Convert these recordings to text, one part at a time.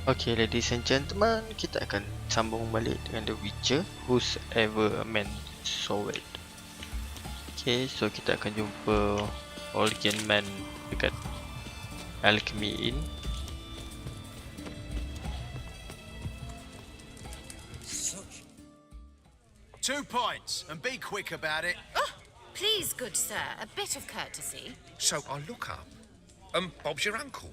Okay, ladies and gentlemen, kita akan sambung balik dengan The Witcher, Who's Ever Man Soweth. Okay, so kita akan jumpa Olgian Man dekat Alchemy Inn. Two points, and be quick about it. Oh, please, good sir, a bit of courtesy. So I look up, and Bob's your uncle.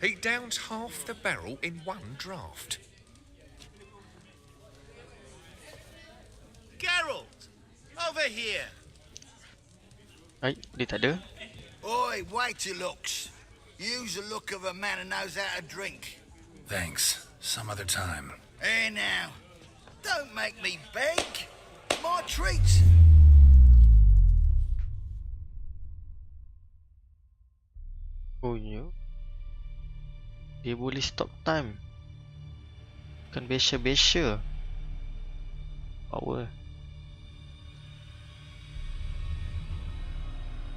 He downs half the barrel in one draft. Geralt, over here. Ay, dia tak ada. Oi, wait your looks. Use the look of a man who knows how to drink. Thanks. Some other time. Here now. Don't make me beg. My treat. Oh, ya. Dia boleh stop time. Bukan besya-besya. Power.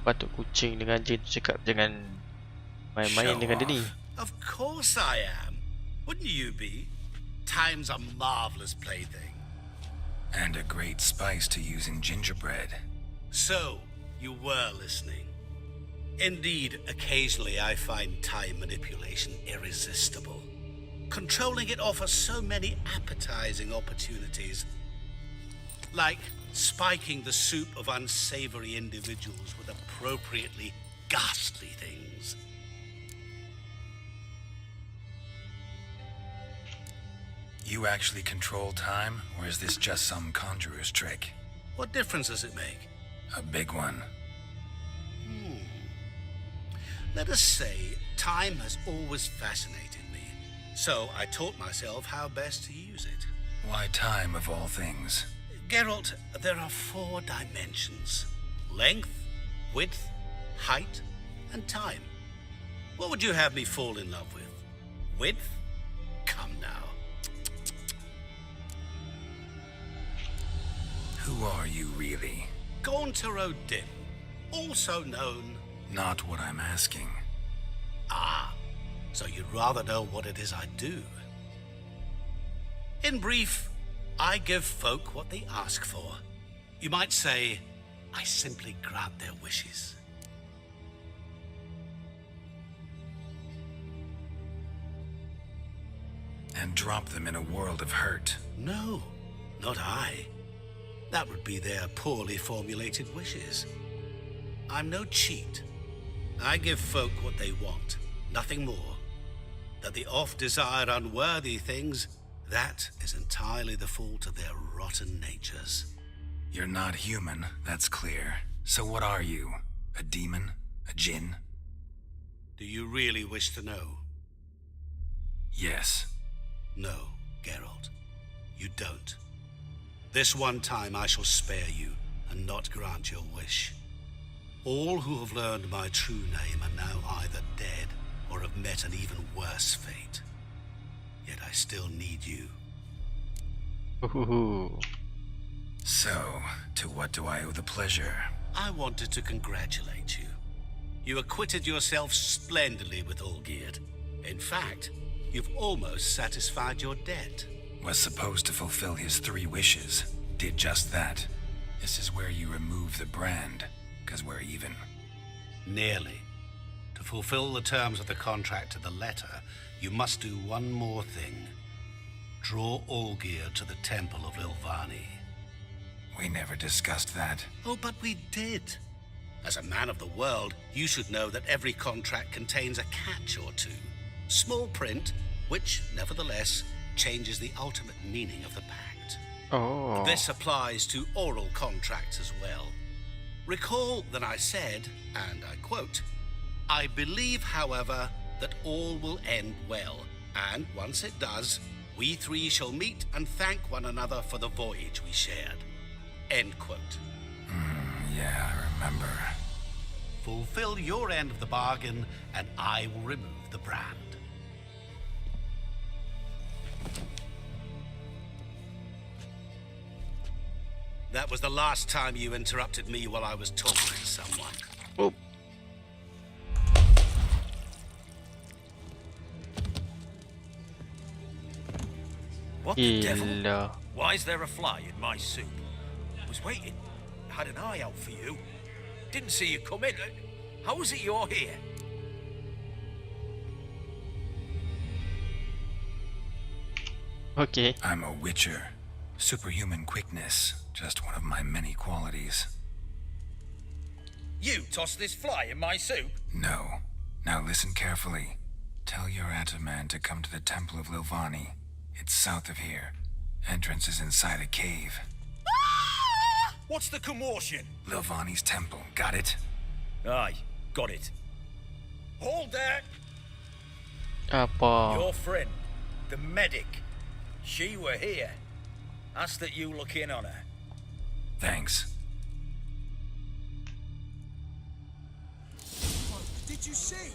Patut kucing dengan anjing tu cakap jangan main-main dengan dia ni. Of course I am. Wouldn't you be? Time's a marvelous plaything. And a great spice to use in gingerbread. So, you were listening. Indeed, occasionally I find time manipulation irresistible. Controlling it offers so many appetizing opportunities. Like spiking the soup of unsavory individuals with appropriately ghastly things. You actually control time, or is this just some conjurer's trick? What difference does it make? A big one. Let us say, time has always fascinated me. So I taught myself how best to use it. Why time, of all things? Geralt, there are 4 dimensions. Length, width, height, and time. What would you have me fall in love with? Width? Come now. Who are you, really? Gaunter O'Dim, also known... Not what I'm asking. Ah, so you'd rather know what it is I do. In brief, I give folk what they ask for. You might say, I simply grant their wishes. And drop them in a world of hurt. No, not I. That would be their poorly formulated wishes. I'm no cheat. I give folk what they want, nothing more. That they oft desire unworthy things, that is entirely the fault of their rotten natures. You're not human, that's clear. So what are you? A demon? A djinn? Do you really wish to know? Yes. No, Geralt, you don't. This one time I shall spare you and not grant your wish. All who have learned my true name are now either dead or have met an even worse fate. Yet I still need you. Ooh. So, to what do I owe the pleasure? I wanted to congratulate you. You acquitted yourself splendidly with Olgierd. In fact, you've almost satisfied your debt. Was supposed to fulfill his 3 wishes. Did just that. This is where you remove the brand, 'cause we're even. Nearly. To fulfill the terms of the contract to the letter, you must do one more thing. Draw Olgierd to the Temple of Lilvani. We never discussed that. Oh, but we did. As a man of the world, you should know that every contract contains a catch or two. Small print, which, nevertheless, changes the ultimate meaning of the pact. Oh. This applies to oral contracts as well. Recall that I said, and I quote, I believe, however, that all will end well, and once it does, we 3 shall meet and thank one another for the voyage we shared. End quote. Yeah, I remember. Fulfill your end of the bargain, and I will remove the brand. That was the last time you interrupted me while I was talking to someone. Oh. What the devil? Gila. Why is there a fly in my soup? Was waiting. Had an eye out for you. Didn't see you come in. How is it you're here? Okay. I'm a witcher. Superhuman quickness, just one of my many qualities. You tossed this fly in my soup? No. Now listen carefully. Tell your Ataman to come to the Temple of Lilvani. It's south of here. Entrance is inside a cave. What's the commotion? Lilvani's temple, got it? Aye, got it. Hold there! Apa? Your friend, the medic. She were here. Ask that you look in on her. Thanks. Did you see?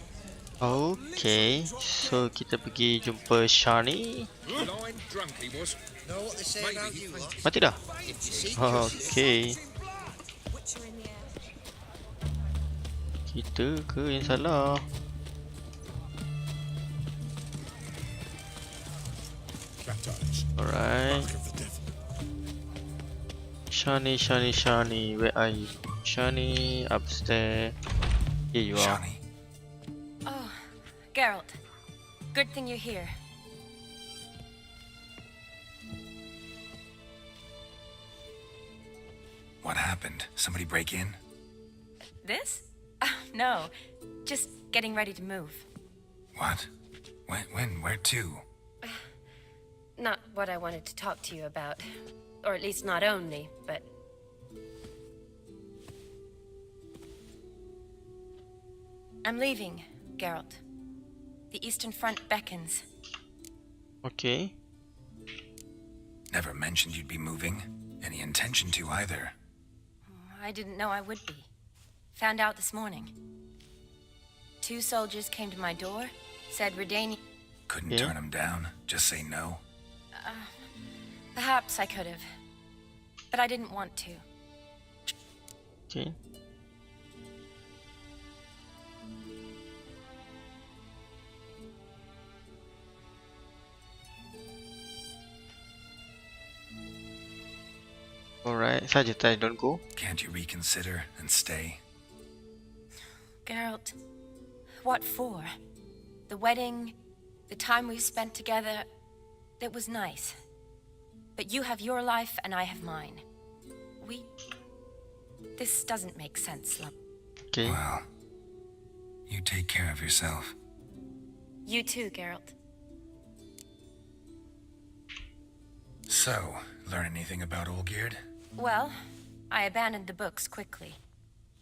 Okay. So kita pergi jumpa Shani. Blind drunk he was. Know what they say about you, what? Mati dah? Okay. Kita ke yang salah? Alright. Shani, where are you? Shani, upstairs. Here you are. Shani, Oh, Geralt. Good thing you're here. what happened? Somebody break in? This? No. Just getting ready to move. What? When? Where to? Not what I wanted to talk to you about. Or at least not only, but... I'm leaving, Geralt. The Eastern Front beckons. Okay. Never mentioned you'd be moving. Any intention to either. I didn't know I would be. Found out this morning. 2 soldiers came to my door, said Redania... Couldn't Yeah. turn him down? Just say no? Perhaps I could have. But I didn't want to. Okay. Alright, saja tadi don't go. Can't you reconsider and stay? Geralt, what for? The wedding, the time we've spent together, it was nice. But you have your life and I have mine. This doesn't make sense, love. Okay. Well, you take care of yourself. You too, Geralt. So, learn anything about Olgierd? Well, I abandoned the books quickly.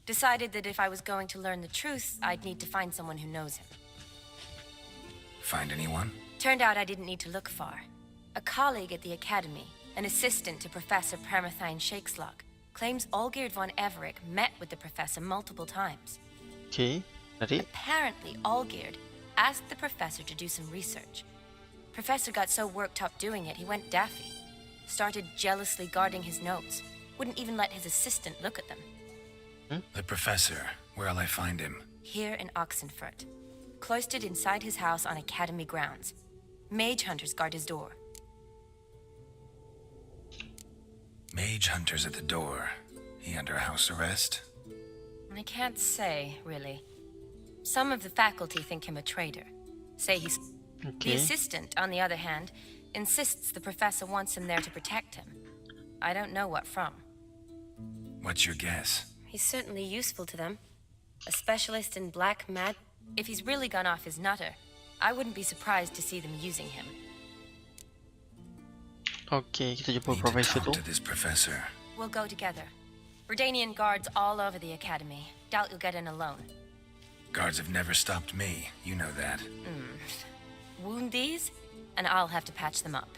Decided that if I was going to learn the truth, I'd need to find someone who knows him. Find anyone? Turned out I didn't need to look far. A colleague at the academy, an assistant to Professor Permainan Shakeslock, claims Olgierd von Everett met with the professor multiple times. Okay. Tadi. Apparently, Olgierd asked the professor to do some research. Professor got so worked up doing it, he went daffy. Started jealously guarding his notes. Wouldn't even let his assistant look at them. The professor. Where'll I find him? Here in Oxenfurt. Cloistered inside his house on academy grounds. Mage hunters guard his door. Mage hunters at the door. He under house arrest? I can't say, really. Some of the faculty think him a traitor. Say he's... The Okay. assistant, on the other hand, insists the professor wants him there to protect him. I don't know what from. What's your guess? He's certainly useful to them. A specialist in black mag... If he's really gone off his nutter, I wouldn't be surprised to see them using him. Okay, kita jumpa Need to profesor tu. talk to this professor. We'll go together. Redanian guards all over the academy. Doubt you'll get in alone. Guards have never stopped me. You know that. Wound these, and I'll have to patch them up.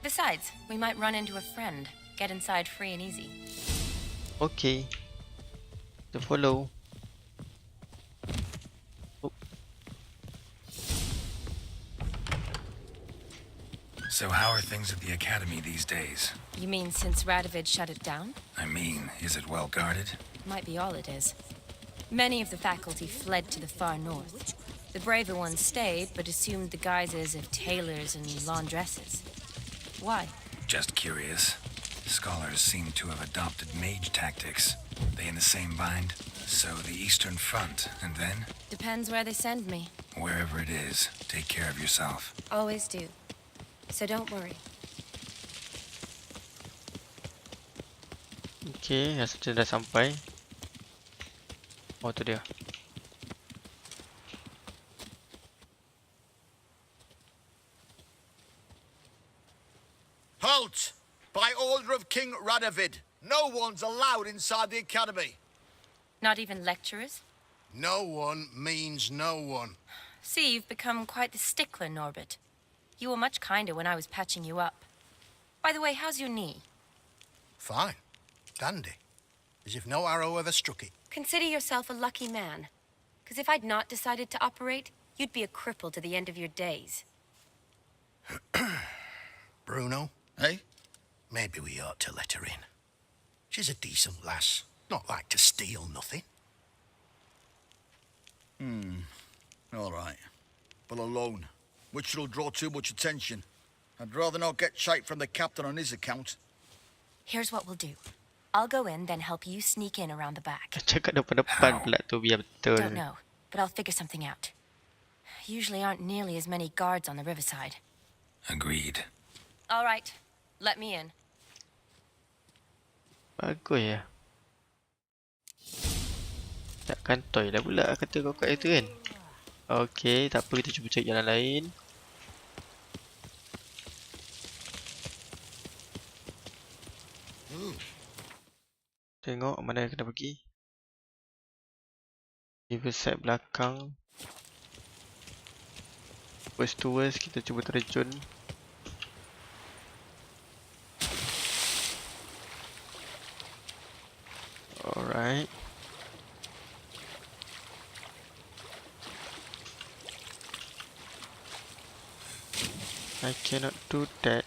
Besides, we might run into a friend. Get inside free and easy. Okay. Kita follow. Oh, So how are things at the academy these days? You mean since Radovid shut it down? I mean, is it well guarded? Might be all it is. Many of the faculty fled to the far north. The braver ones stayed, but assumed the guises of tailors and laundresses. Why? Just curious. Scholars seem to have adopted mage tactics. They in the same bind? So the Eastern Front, and then? Depends where they send me. Wherever it is, take care of yourself. Always do. So don't worry. Okay, rasa macam dah sampai. Oh, tu dia. Halt! By order of King Radovid, no one's allowed inside the academy. Not even lecturers? No one means no one. See, you've become quite the stickler, Norbert. You were much kinder when I was patching you up. By the way, how's your knee? Fine. Dandy. As if no arrow ever struck it. Consider yourself a lucky man. Because if I'd not decided to operate, you'd be a cripple to the end of your days. Bruno, eh? Maybe we ought to let her in. She's a decent lass. Not like to steal nothing. All right. But alone, which will draw too much attention. I'd rather not get shite from the captain on his account. Here's what we'll do. I'll go in, then help you sneak in around the back. Cakap depan-depan pula tu biar betul. Don't know, but I'll figure something out. Usually aren't nearly as many guards on the riverside. Agreed. All right, let me in. Bagus ya. Takkan toy dah pula kata kau kat itu kan. Okay, tak apa, kita cuba cari jalan lain. Tengok mana kena pergi. Riverside belakang. Worst to worst, kita cuba terjun. Alright. I cannot do that.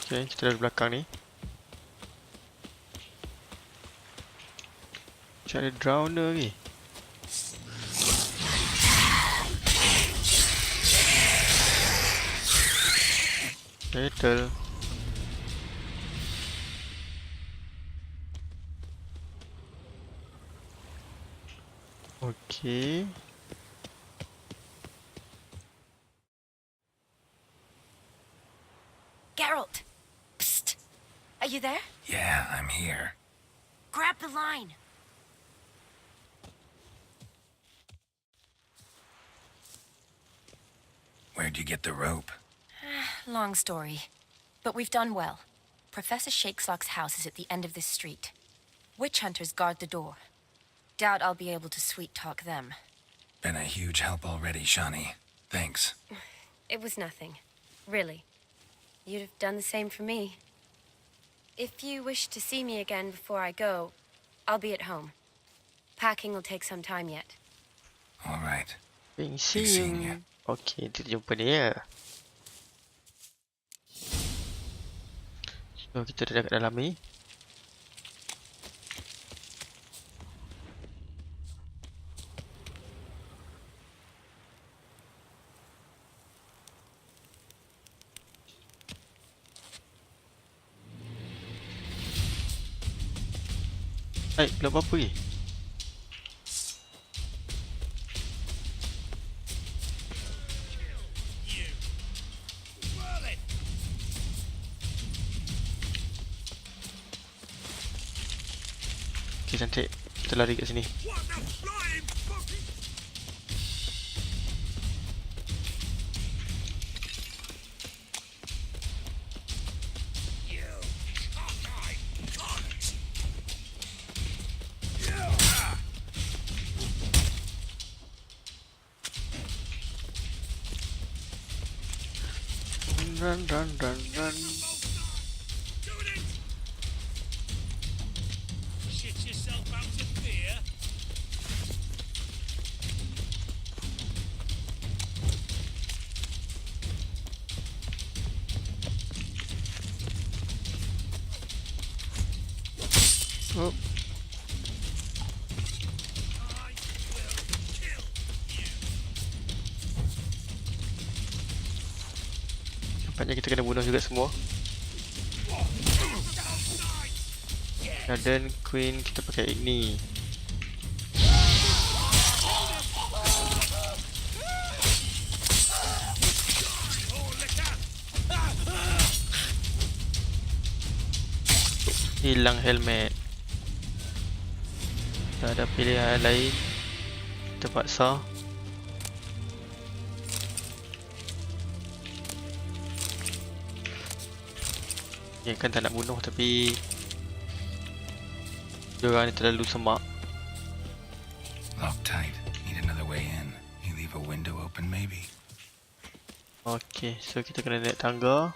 Okay, kita dari belakang ni. Cari drowner lagi. Betul. Okay. Geralt! Psst! Are you there? Yeah, I'm here. Grab the line. Where'd you get the rope? Long story. But we've done well. Professor Shakeslock's house is at the end of this street. Witch hunters guard the door. Doubt I'll be able to sweet-talk them. Been a huge help already, Shawnee. Thanks. It was nothing. Really. You'd have done the same for me. If you wish to see me again before I go, I'll be at home. Packing will take some time yet. All right. Be seeing seeing ya. you. Okay, kita jumpa dia. So, kita dah dekat dalam ni. Hai, belum apa-apa lagi. Okay, cantik. Kita lari kat sini. Run, run, run, run. Shit yourself out of fear. Oh. I will kill you. Nampaknya kita kena bunuh juga semua. Garden Queen kita pakai ini. Hilang helmet. Tak ada pilihan lain. Terpaksa. Ya kan tak nak bunuh tapi diorang ni terlalu semak. Lock tight. Need another way in. You leave a window open maybe. Okay, so kita kena naik tangga.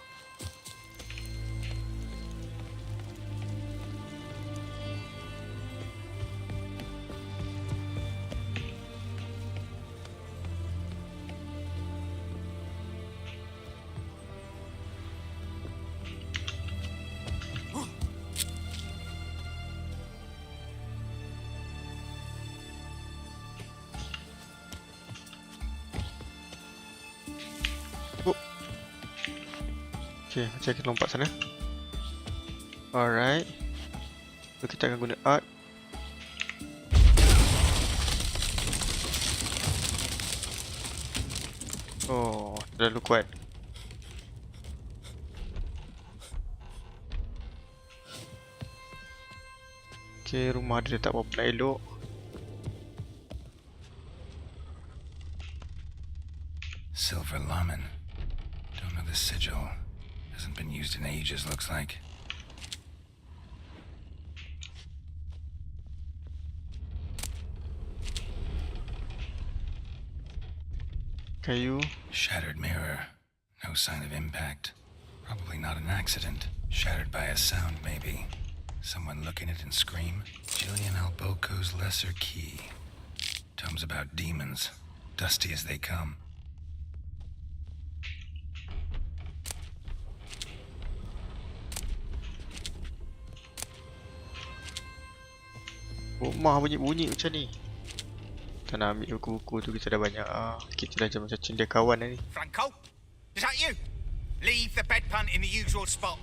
Okay, macam kita lompat sana. Alright. So kita akan guna art. Oh, terlalu kuat. Okay, rumah dia tak apa-apa nak elok. Silver lemon. Don't know the sigil. Hasn't been used in ages, looks like. Kayu. Shattered mirror. No sign of impact. Probably not an accident. Shattered by a sound, maybe. Someone look in it and scream. Gillian Alboco's lesser key. Tomes about demons. Dusty as they come. Rumah bunyi-bunyi macam ni. Kita nak ambil buku-buku tu, kita dah banyak. Kita dah macam cendekia kawan dah ni. Franco? Is that you? Leave the bedpan in the usual spot.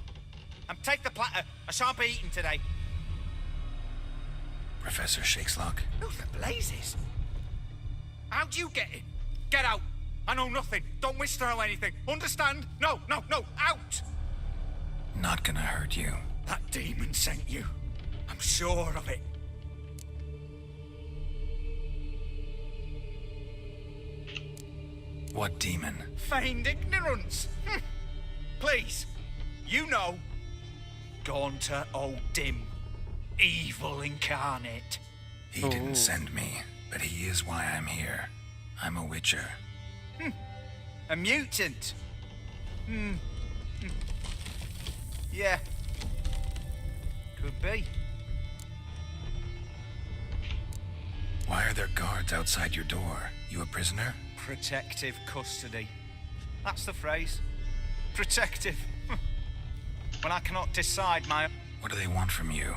And take the platter. I shan't be eating today. Professor Shakeslock. Who the blazes? How'd you get in? Get out. I know nothing. Don't wish to know anything. Understand? No, no, no. Out! Not gonna hurt you. That demon sent you. I'm sure of it. What demon? Feigned ignorance. Please, you know. Gaunter O'Dim. Evil incarnate. He didn't send me, but he is why I'm here. I'm a witcher. A mutant. Yeah. Could be. Why are there guards outside your door? You a prisoner? Protective custody. That's the phrase. Protective. When I cannot decide my... What do they want from you?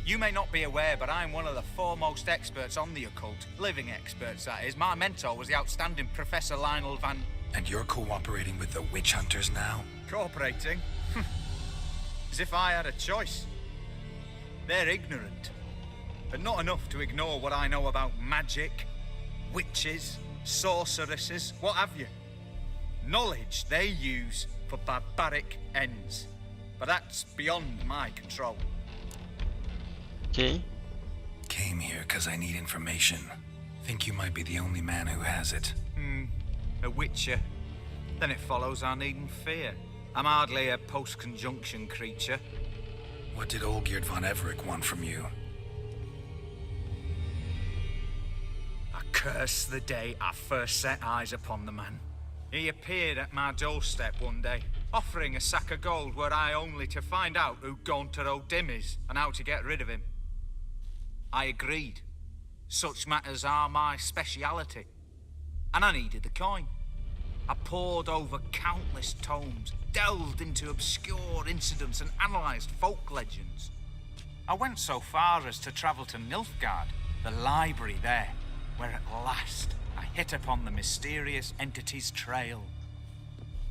You may not be aware, but I'm one of the foremost experts on the occult. Living experts, that is. My mentor was the outstanding Professor Lionel Van... And you're cooperating with the witch hunters now? Cooperating? As if I had a choice. They're ignorant. But not enough to ignore what I know about magic, witches, sorceresses, what have you. Knowledge they use for barbaric ends. But that's beyond my control. Okay. Came here because I need information. Think you might be the only man who has it. A witcher. Then it follows I needn't fear. I'm hardly a post-conjunction creature. What did Olgierd von Everett want from you? I curse the day I first set eyes upon the man. He appeared at my doorstep one day, offering a sack of gold were I only to find out who Gaunter O'Dim is and how to get rid of him. I agreed. Such matters are my speciality. And I needed the coin. I pored over countless tomes, delved into obscure incidents and analysed folk legends. I went so far as to travel to Nilfgaard, the library there, where at last I hit upon the mysterious entity's trail.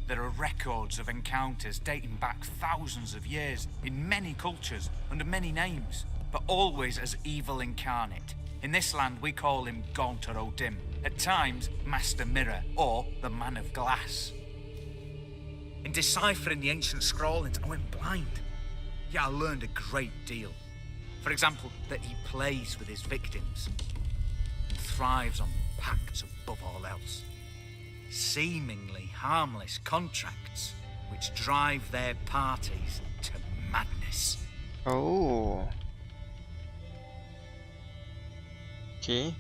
There are records of encounters dating back thousands of years in many cultures under many names, but always as evil incarnate. In this land, we call him Gaunter O'Dim, at times Master Mirror or the Man of Glass. In deciphering the ancient scrawlings, I went blind. Yet I learned a great deal. For example, that he plays with his victims and thrives on pacts above all else. Seemingly harmless contracts which drive their parties to madness. Oh. Okay.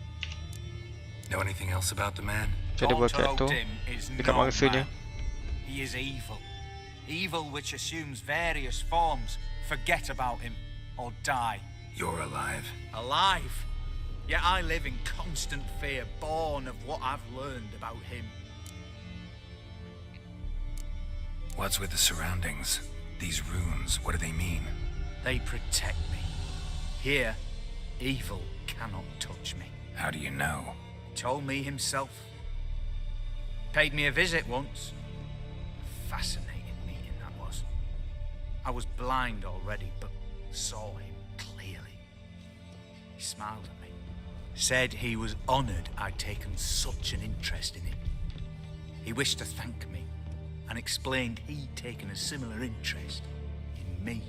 Know anything else about the man? Macam dia buat kat tu O'Dim is dekat no mangsanya. man. He is evil. Evil which assumes various forms. Forget about him or die. You're alive. Alive. Yet I live in constant fear, born of what I've learned about him. What's with the surroundings? These runes, what do they mean? They protect me. Here, evil cannot touch me. How do you know? Told me himself. Paid me a visit once. Fascinating meeting that was. I was blind already, but saw him clearly. He smiled at me. Said he was honoured I'd taken such an interest in him. He wished to thank me and explained he'd taken a similar interest in me.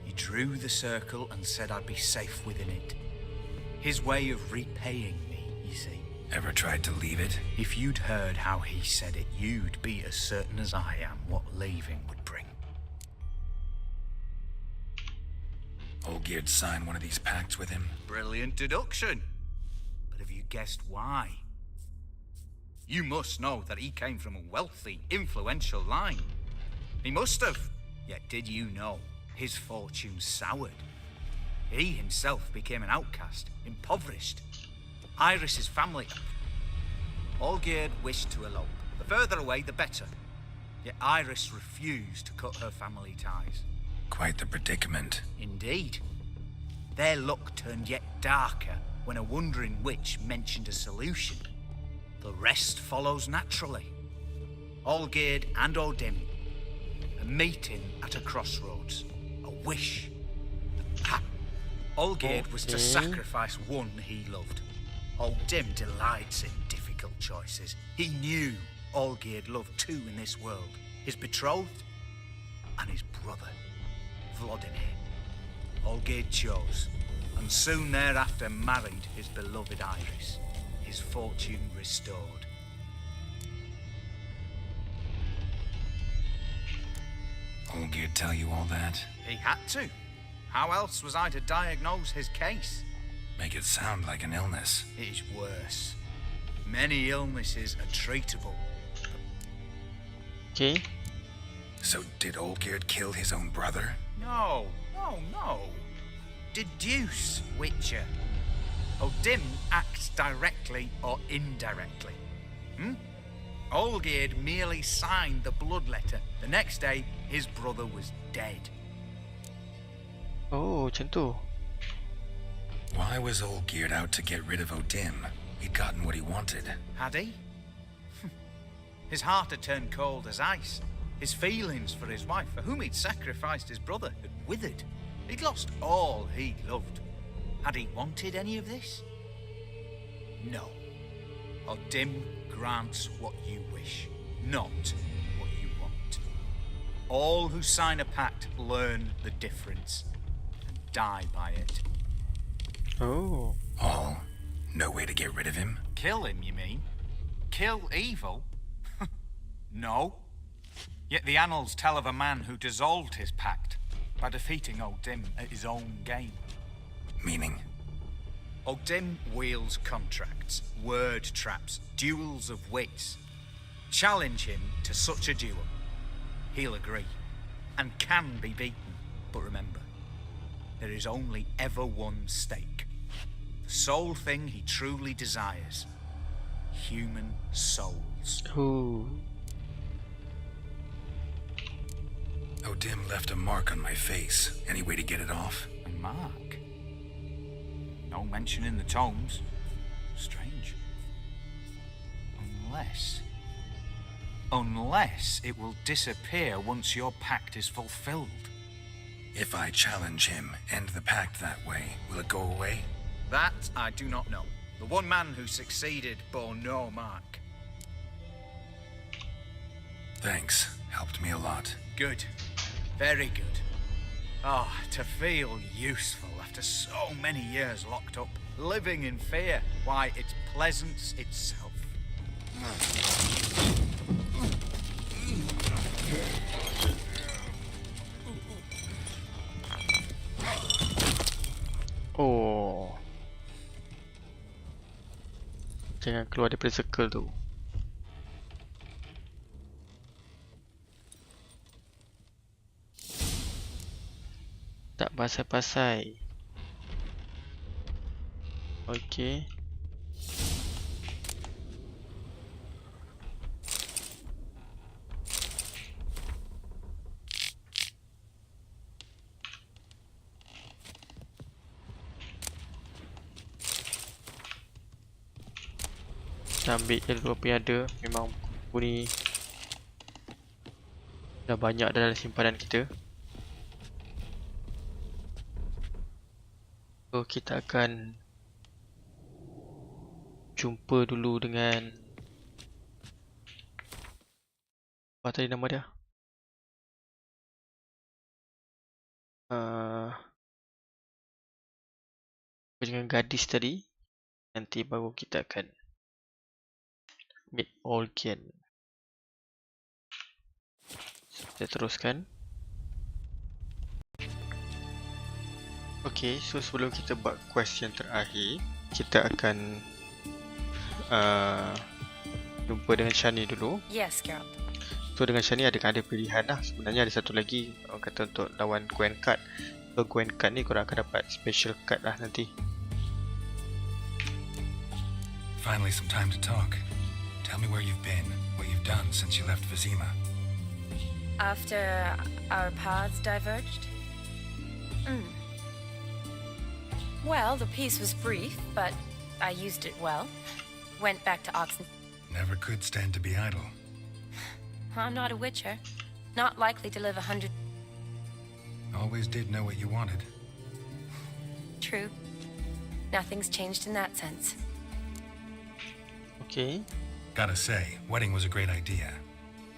He drew the circle and said I'd be safe within it. His way of repaying me, you see. Ever tried to leave it? If you'd heard how he said it, you'd be as certain as I am what leaving would bring. Olgierd signed one of these pacts with him? Brilliant deduction. But have you guessed why? You must know that he came from a wealthy, influential line. He must have. Yet did you know his fortune soured? He himself became an outcast, impoverished. Iris's family... Olgierd wished to elope. The further away, the better. Yet Iris refused to cut her family ties. Quite the predicament. Indeed. Their luck turned yet darker when a wandering witch mentioned a solution. The rest follows naturally. Olgierd and O'Dim, a meeting at a crossroads, a wish, a pact. Olgierd was to sacrifice one he loved. O'Dim delights in difficult choices. He knew Olgierd loved two in this world, his betrothed and his brother, Vladimir. Olgierd chose, and soon thereafter married his beloved Iris, his fortune restored. Olgierd tell you all that? He had to. How else was I to diagnose his case? Make it sound like an illness. It is worse. Many illnesses are treatable. Okay. So did Olgierd kill his own brother? No. Deduce, Witcher. O'Dim acts directly or indirectly. Olgierd merely signed the blood letter. The next day, his brother was dead. Oh, macam tu. Why was Olgierd out to get rid of O'Dim? He'd gotten what he wanted. Had he? His heart had turned cold as ice. His feelings for his wife, for whom he'd sacrificed his brother, had withered. He'd lost all he loved. Had he wanted any of this? No. O'Dim grants what you wish, not what you want. All who sign a pact learn the difference and die by it. Oh. All? No way to get rid of him? Kill him, you mean? Kill evil? No. Yet the annals tell of a man who dissolved his pact by defeating O'Dim at his own game. Meaning? O'Dim wields contracts, word traps, duels of wits. Challenge him to such a duel. He'll agree, and can be beaten. But remember, there is only ever one stake. The sole thing he truly desires. Human souls. Ooh. O'Dim left a mark on my face. Any way to get it off? A mark? No mention in the tomes. Strange. Unless... Unless it will disappear once your pact is fulfilled. If I challenge him, end the pact that way, will it go away? That I do not know. The one man who succeeded bore no mark. Thanks. Helped me a lot. Good. Very good. Oh, to feel useful after so many years locked up, living in fear. Why, it's pleasance itself. Oh. Jangan keluar daripada circle tu. Tak pasai-pasai. Okey. Kita ambil je dulu apa yang ada. Memang buku ni dah banyak dalam simpanan kita. So kita akan jumpa dulu dengan apa tadi nama dia? Dengan gadis tadi. Nanti baru kita akan meet Olgian. So, kita teruskan. Okay, so sebelum kita buat quest yang terakhir, kita akan jumpa dengan Shani dulu. Yes, Geralt. So dengan Shani ada pilihan lah. Sebenarnya ada satu lagi orang kata untuk lawan Gwen card. So Gwen card ni korang akan dapat special card lah nanti. Finally some time to talk. Tell me where you've been, what you've done since you left Vizima. After our paths diverged? Well, the peace was brief, but I used it well. Went back to Oxen. Never could stand to be idle. I'm not a witcher. Not likely to live 100... Always did know what you wanted. True. Nothing's changed in that sense. Okay. Gotta say, wedding was a great idea.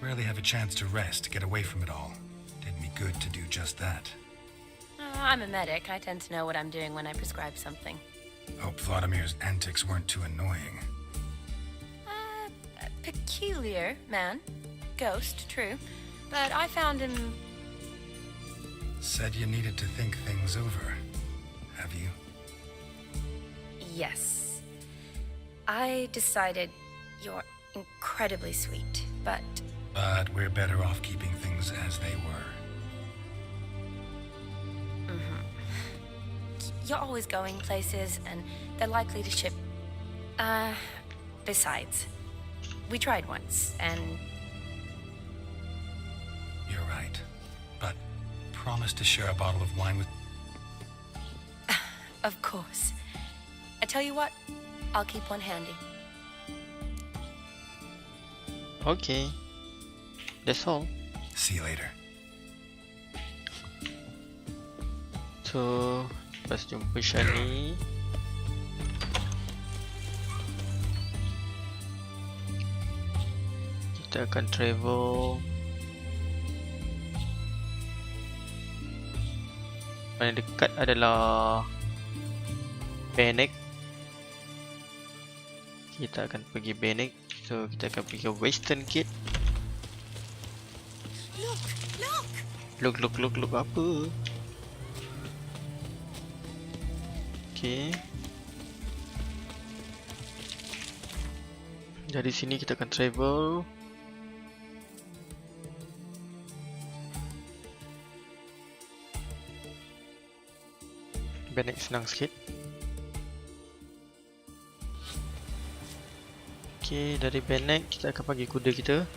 Rarely have a chance to rest, get away from it all. Did me good to do just that. I'm a medic. I tend to know what I'm doing when I prescribe something. Hope Vladimir's antics weren't too annoying. A peculiar man. Ghost, true. But I found him... Said you needed to think things over. Have you? Yes. I decided you're incredibly sweet, but... But we're better off keeping things as they were. You're always going places, and they're likely to ship... Besides, we tried once, and... You're right. But promise to share a bottle of wine with... Of course. I tell you what, I'll keep one handy. Okay. That's all. See you later. So, lepas jumpa Shani, kita akan travel. Paling dekat adalah Benek. Kita akan pergi Benek. So kita akan pergi ke Western Gate. Look apa? Okay. Dari sini kita akan travel. Benek senang sikit. Okay, dari Benek kita akan panggil kuda kita.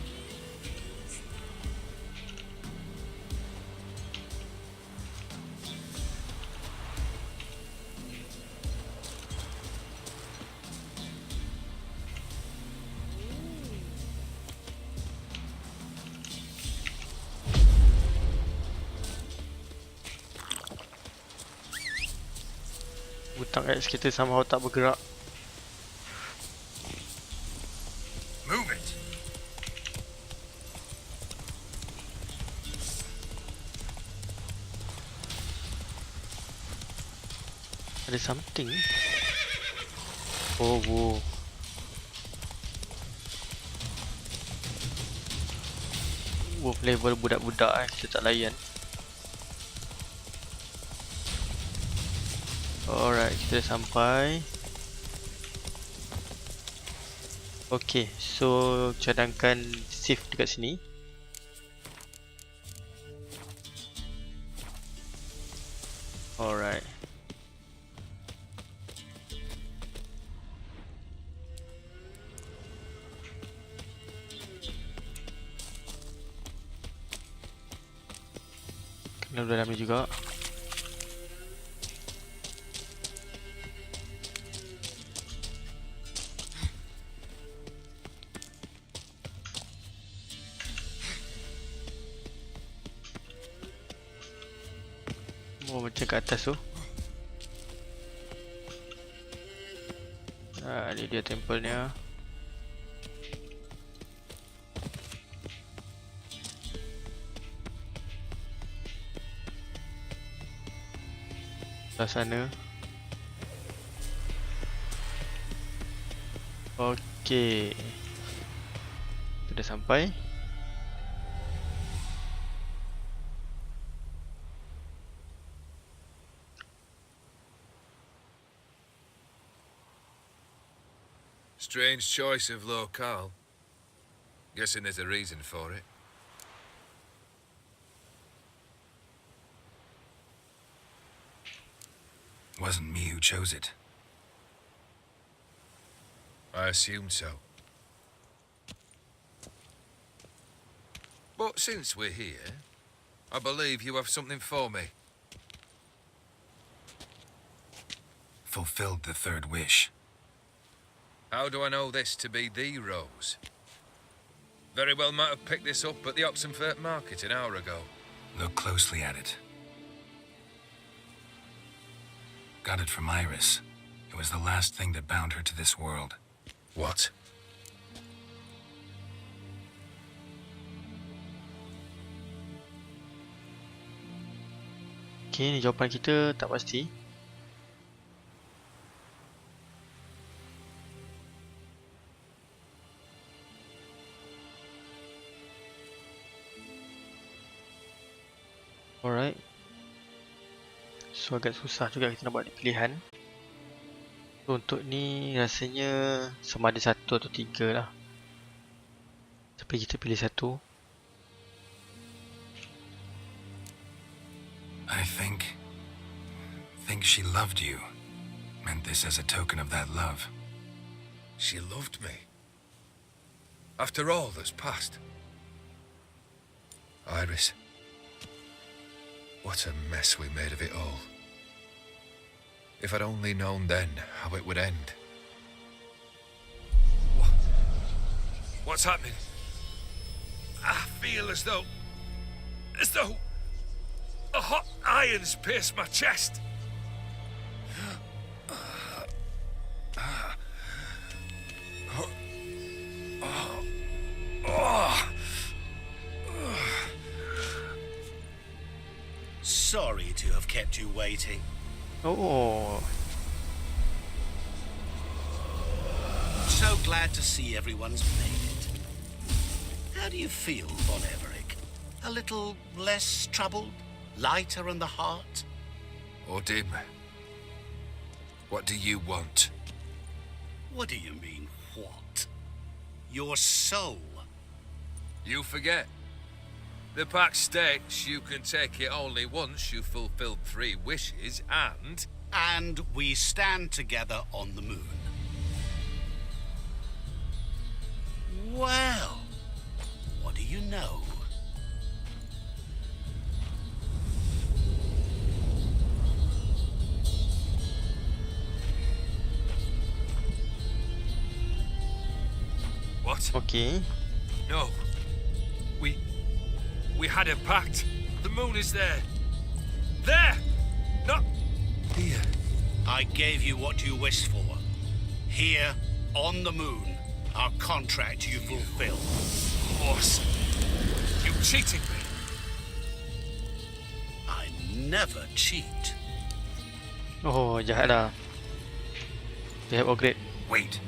Stang X kita somehow tak bergerak. Move it. Ada something. Oh, wow. Wow, level budak-budak kita tak layan. Alright, kita dah sampai. Okay, so cadangkan save dekat sini. Alright. Kena dalam ni juga. Oh, macam kat atas tu. Ni dia tempelnya. Sebelah sana. Okey. Kita dah sampai. Strange choice of locale. Guessing there's a reason for it. Wasn't me who chose it. I assumed so. But since we're here, I believe you have something for me. Fulfilled the third wish. How do I know this to be the rose? Very well might have picked this up at the Oxenfurt market an hour ago. Look closely at it. Got it from Iris. It was the last thing that bound her to this world. What? Okay, ni jawapan kita tak pasti. Alright. So agak susah juga kita nak buat pilihan. So, untuk ni rasanya sama ada 1 atau 3 lah. Tapi kita pilih 1. I think she loved you. Meant this as a token of that love. She loved me. After all that's passed. Iris. What a mess we made of it all. If I'd only known then how it would end. What's happening? I feel as though a hot iron's pierced my chest. Sorry to have kept you waiting. Oh. So glad to see everyone's made it. How do you feel, Von Everett? A little less troubled? Lighter in the heart? Or dim? What do you want? What do you mean, what? Your soul. You forget. The pact states you can take it only once you've fulfilled 3 wishes, And we stand together on the moon. Well, what do you know? What? Okay. No. We had a pact. The moon is there. There! Not here. I gave you what you wished for. Here, on the moon, our contract you fulfill. Horse. You cheated me. I never cheat. Oh, jahat lah. They have upgrade. Wait.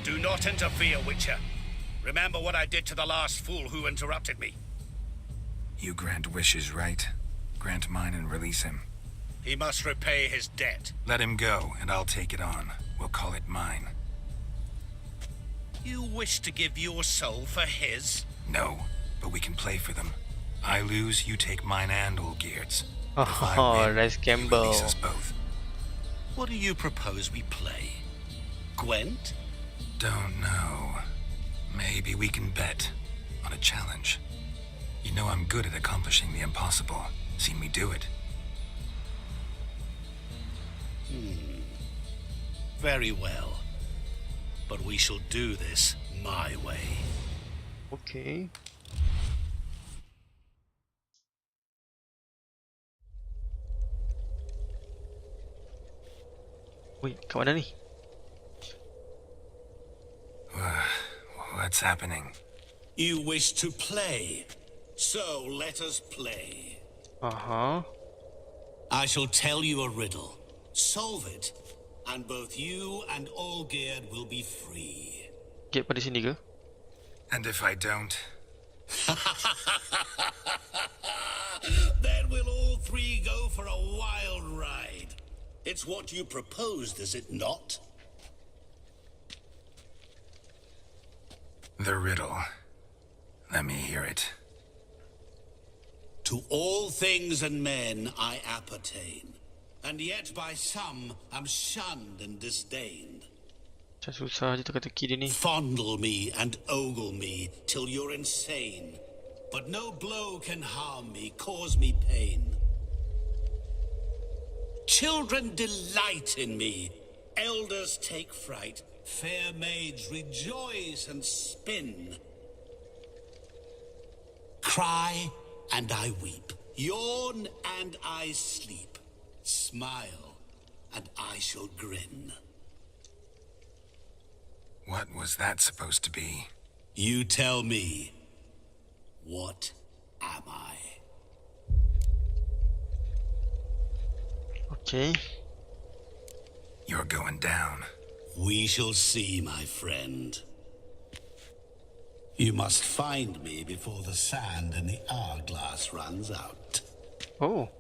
Do not interfere, Witcher. Remember what I did to the last fool who interrupted me. You grant wishes, right? Grant mine and release him. He must repay his debt. Let him go, and I'll take it on. We'll call it mine. You wish to give your soul for his? No, but we can play for them. I lose, you take mine and Olgierd's. If I Oh, win, nice you gamble. release us both. What do you propose we play? Gwent? Don't know. Maybe we can bet on a challenge. You know I'm good at accomplishing the impossible. Seen me do it. Very well. But we shall do this my way. Okay. Wait, kat mana ni? What's happening? You wish to play, so let us play. I shall tell you a riddle. Solve it, and both you and Olgierd will be free. Get pada sini ke? And if I don't? Then we'll all three go for a wild ride. It's what you proposed, is it not? The riddle. Let me hear it. To all things and men I appertain, and yet by some am shunned and disdained. Macam susah je teka-teki dia ni. Fondle me and ogle me till you're insane, but no blow can harm me, cause me pain. Children delight in me, elders take fright, fair maids rejoice and spin. Cry and I weep, yawn and I sleep, smile and I shall grin. What was that supposed to be? You tell me, what am I? Okay. You're going down. We shall see, my friend. You must find me before the sand in the hourglass runs out. Oh.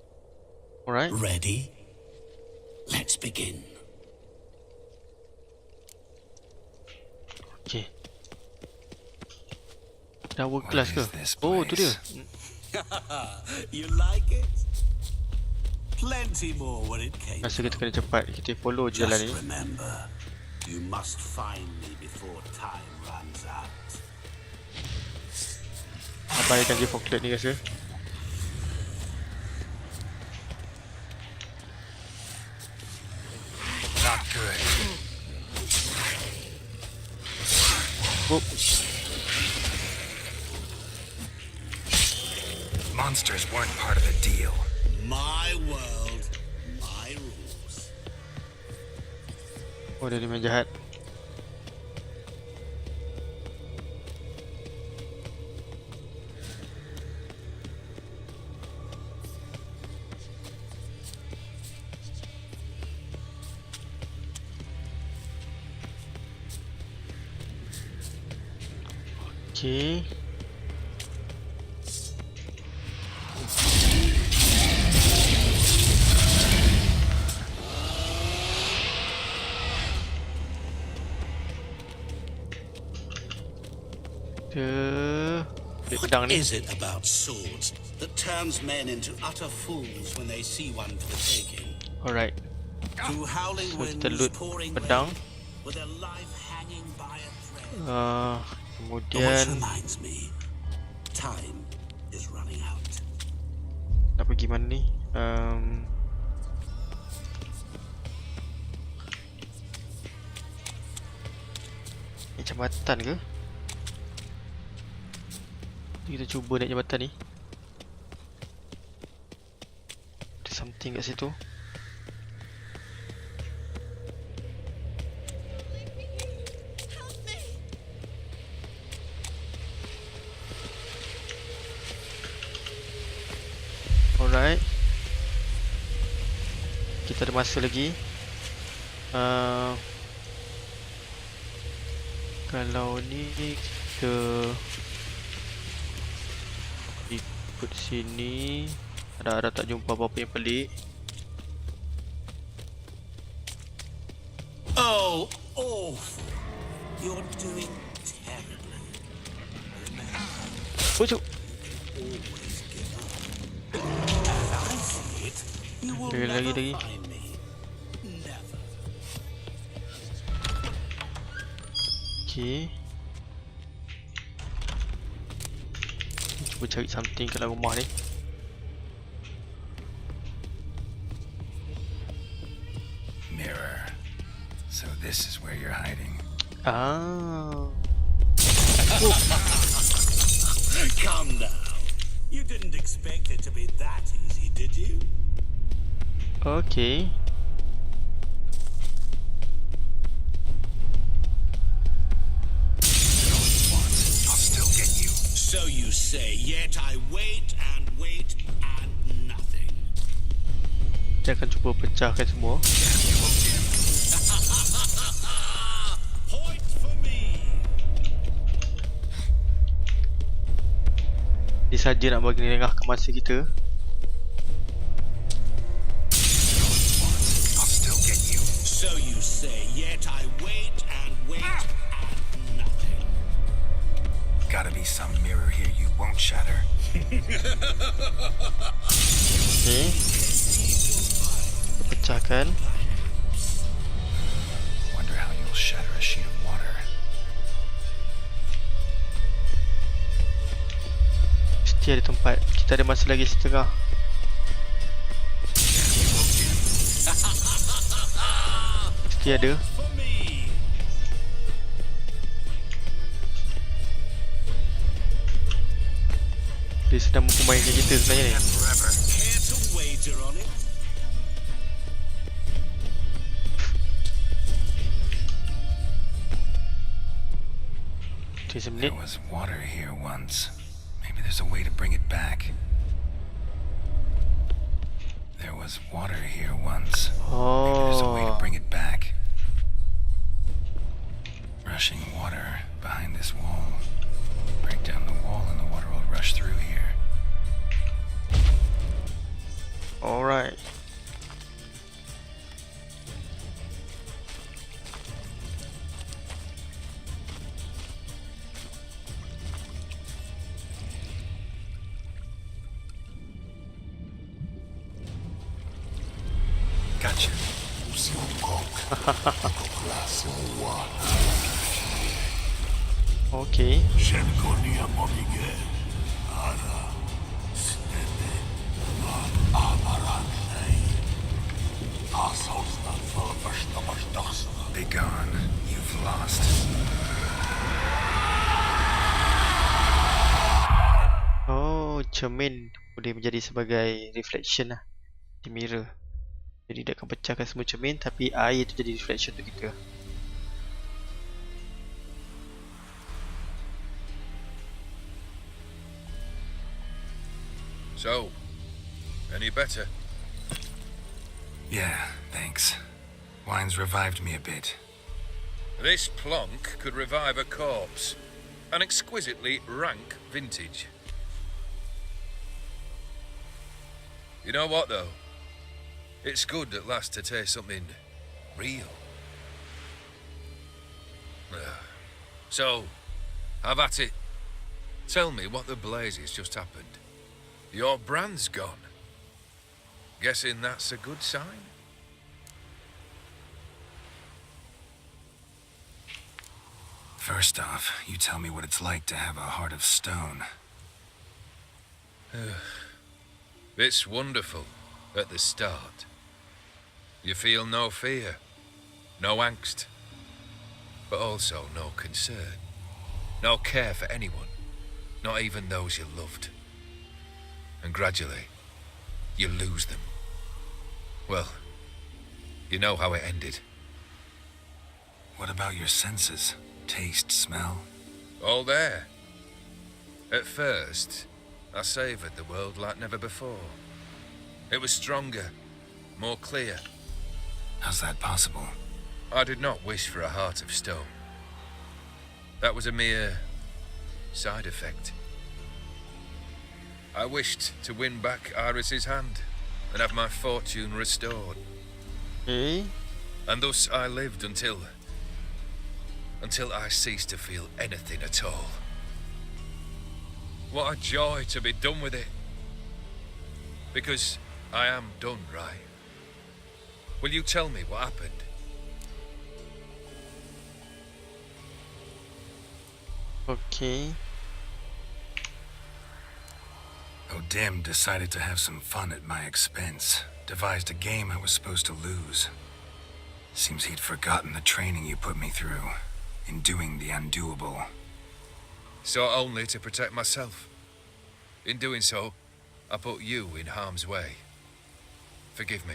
Alright. Ready? Let's begin. Okay. Dah work What class ke? is this Oh, tu dia. place? You like it? Plenty more where it came Rasa kita from. kena cepat. Kita follow je jalan ni. Just remember, you must find me before time runs out. Abang akan je Foklet ni rasa. Not good. Whoop. Monsters weren't part of the deal. My world, my rules. Oh, dia ni main jahat. Okay. What pedang ni. is it about swords that turns men into utter fools when they see one for the taking? Alright. Through howling So winds, kita loot pouring pedang. rain, with their life hanging by a thread. Which Kemudian reminds me, time is running out. nak pergi mana ni? Ni jambatan ke? Kita cuba naik jambatan ni. Ada something kat situ. Kita ada masa lagi. Kalau ni kita ikut sini, harap tak jumpa apa-apa yang pelik. Oh, awful. You're doing terribly. Pucuk. Always give up. As I see it, you will never Lagi. find me. Never. Okay. Cuba cari something ke dalam rumah ni. Mirror. So this is where you're hiding. Ah. Come now. You didn't expect it to be that easy, did you? Okay. I'll still get you. So you say, yet I wait and wait and nothing. Kita akan cuba pecahkan semua. Point for me. Dia saja nak bagi lengahkan masa kita. I'll still get you. So you say, yet I wait and wait and nothing. Gotta be some mirror here you won't shatter. Okay. Kita pecahkan. Wonder how you'll shatter a sheet of water. Mesti ada tempat. Kita ada masa lagi setengah. Mesti ada. For me. Dia sedang mempermainkan kita sebenarnya ni. Care to wager on it? Tujuh There minit. was water here once. Maybe there's a way to bring it back. There was water here once. Maybe there's a way to Oh. bring it back. Rushing water behind this wall. Break down the wall and the water will rush through here. Alright. Gotcha. Okay. Be gone. You've lost. Oh, cermin boleh menjadi sebagai reflection lah di mirror. Jadi dia akan pecahkan semua cermin tapi air tu jadi reflection untuk kita. So, any better? Yeah, thanks. Wine's revived me a bit. This plonk could revive a corpse. An exquisitely rank vintage. You know what, though? It's good at last to taste something real. So, have at it. Tell me what the blazes just happened. Your brand's gone. Guessing that's a good sign? First off, you tell me what it's like to have a heart of stone. It's wonderful at the start. You feel no fear, no angst, but also no concern, no care for anyone, not even those you loved. And gradually, you lose them. Well, you know how it ended. What about your senses? Taste, smell? All there. At first, I savoured the world like never before. It was stronger, more clear, How's that possible? I did not wish for a heart of stone. That was a mere side effect. I wished to win back Iris's hand and have my fortune restored. Okay. And thus I lived until I ceased to feel anything at all. What a joy to be done with it. Because I am done, right? Will you tell me what happened? Okay. O'Dim decided to have some fun at my expense. Devised a game I was supposed to lose. Seems he'd forgotten the training you put me through in doing the undoable. So only to protect myself. In doing so, I put you in harm's way. Forgive me.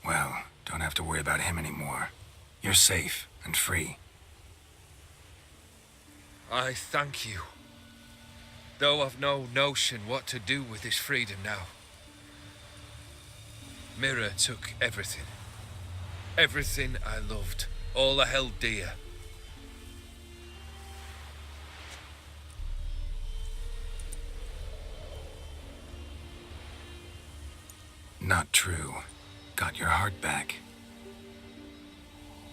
Well, don't have to worry about him anymore. You're safe and free. I thank you. Though I've no notion what to do with this freedom now. Mirror took everything. Everything I loved. All I held dear. Not true. Got your heart back.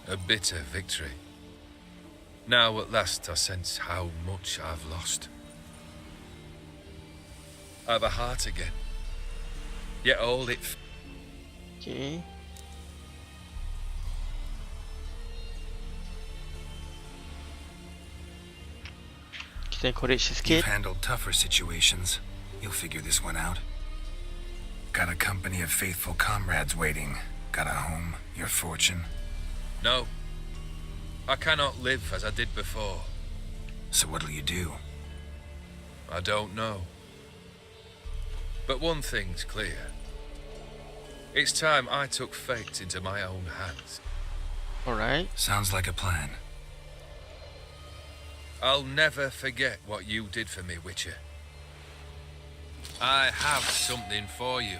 A bitter victory. Now at last I sense how much I've lost. I've a heart again. Yet all it... Okay. Kita encourage You've sikit. handled tougher situations. You'll figure this one out. Got a company of faithful comrades waiting. Got a home, your fortune. No. I cannot live as I did before. So what'll you do? I don't know. But one thing's clear. It's time I took fate into my own hands. Alright. Sounds like a plan. I'll never forget what you did for me, Witcher. I have something for you.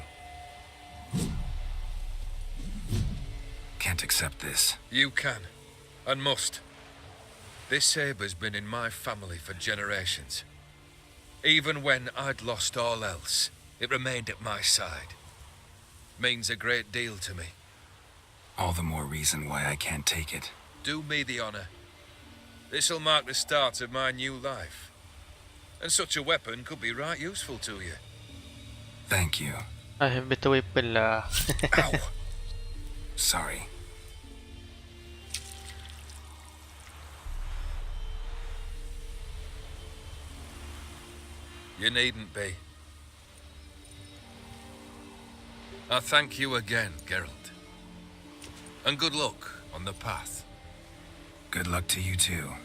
Can't accept this. You can, and must. This sabre's been in my family for generations. Even when I'd lost all else, it remained at my side. Means a great deal to me. All the more reason why I can't take it. Do me the honor. This'll mark the start of my new life. And such a weapon could be right useful to you. Thank you. I have better weapon lah. Ow. Sorry. You needn't be. I thank you again, Geralt. And good luck on the path. Good luck to you too.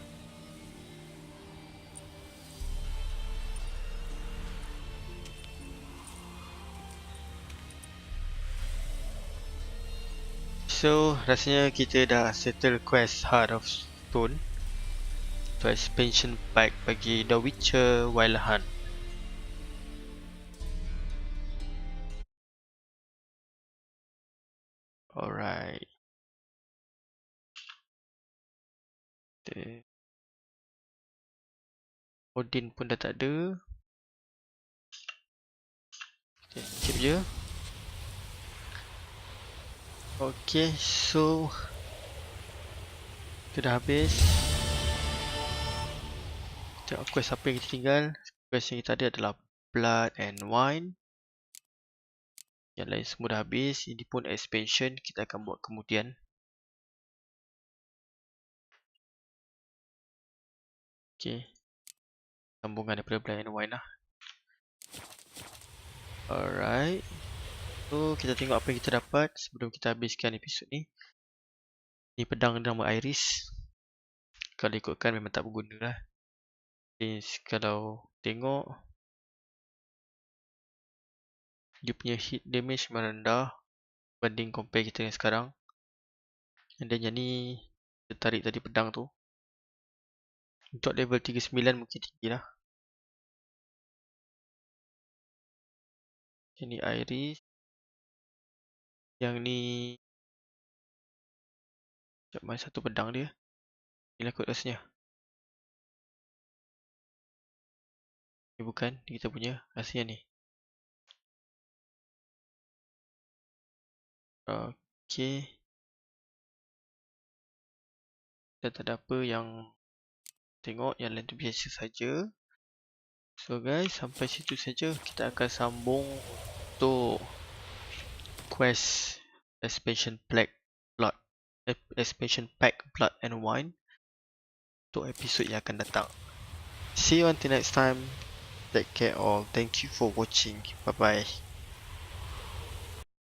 So, rasanya kita dah settle quest Heart of Stone. So, expansion pack bagi The Witcher Wild Hunt. Alright. Odin pun dah tak ada. Kita skip je. Okay, so kita dah habis. Tengok quest apa yang kita tinggal. Quest yang kita ada adalah Blood and Wine. Yang lain semua dah habis. Ini pun expansion kita akan buat kemudian. Okay, sambungan daripada Blood and Wine lah. Alright. So kita tengok apa yang kita dapat sebelum kita habiskan episod ni. Ni pedang nama Iris. Kalau ikutkan memang tak berguna lah. Kalau tengok dia punya hit damage memang rendah banding compare kita dengan sekarang. And then yang ni kita tarik tadi pedang tu. Untuk level 39 mungkin tinggi lah. Ini Iris. Yang ni macam mana satu pedang dia. Inilah kot rasanya. Ni bukan, ni kita punya. Rasanya ni. Okay. Dan tak ada apa yang tengok, yang lain tu biasa saja. So guys, sampai situ saja. Kita akan sambung untuk quest expansion pack blood, expansion pack blood and wine untuk episod yang akan datang. See you until next time. Take care all. Thank you for watching. Bye bye.